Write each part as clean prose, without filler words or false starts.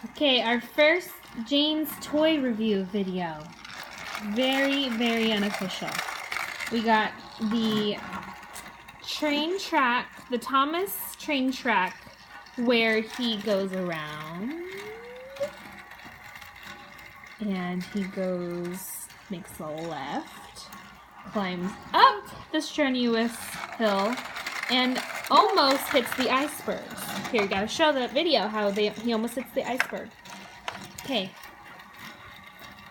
Okay, our first Jane's toy review video. Very, very unofficial. We got the train track, the Thomas train track, where he goes around and he makes a left, climbs up the strenuous hill, and almost hits the icebergs. Here, you gotta show the video how he almost hits the iceberg. Okay,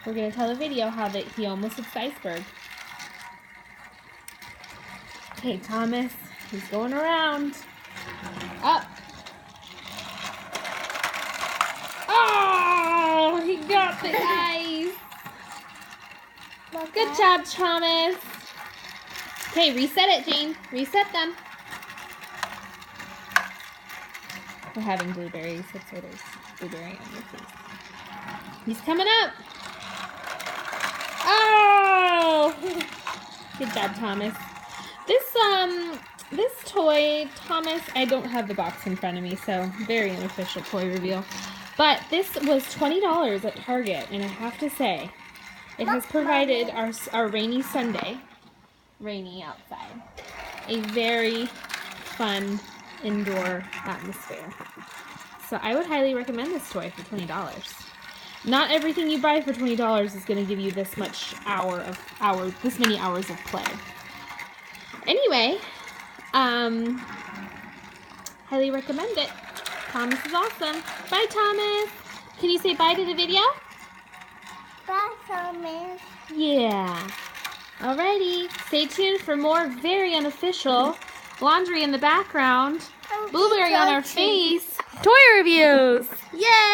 we're gonna tell the video how he almost hits the iceberg. Okay, Thomas, he's going around. Up. Oh, he got the ice. Good job, Thomas. Okay, reset it, Jane. Reset them. We're having blueberries. That's why there's blueberry on your face. He's coming up. Oh! Good job, Thomas. This toy, Thomas, I don't have the box in front of me, so very unofficial toy reveal. But this was $20 at Target, and I have to say, it has provided our rainy Sunday, rainy outside, a very fun indoor atmosphere. So I would highly recommend this toy for $20. Not everything you buy for $20 is going to give you this many hours of play. Anyway, highly recommend it. Thomas is awesome. Bye, Thomas. Can you say bye to the video? Bye, Thomas. Yeah. Alrighty. Stay tuned for more very unofficial laundry in the background, blueberry on our face, toy reviews. Yay!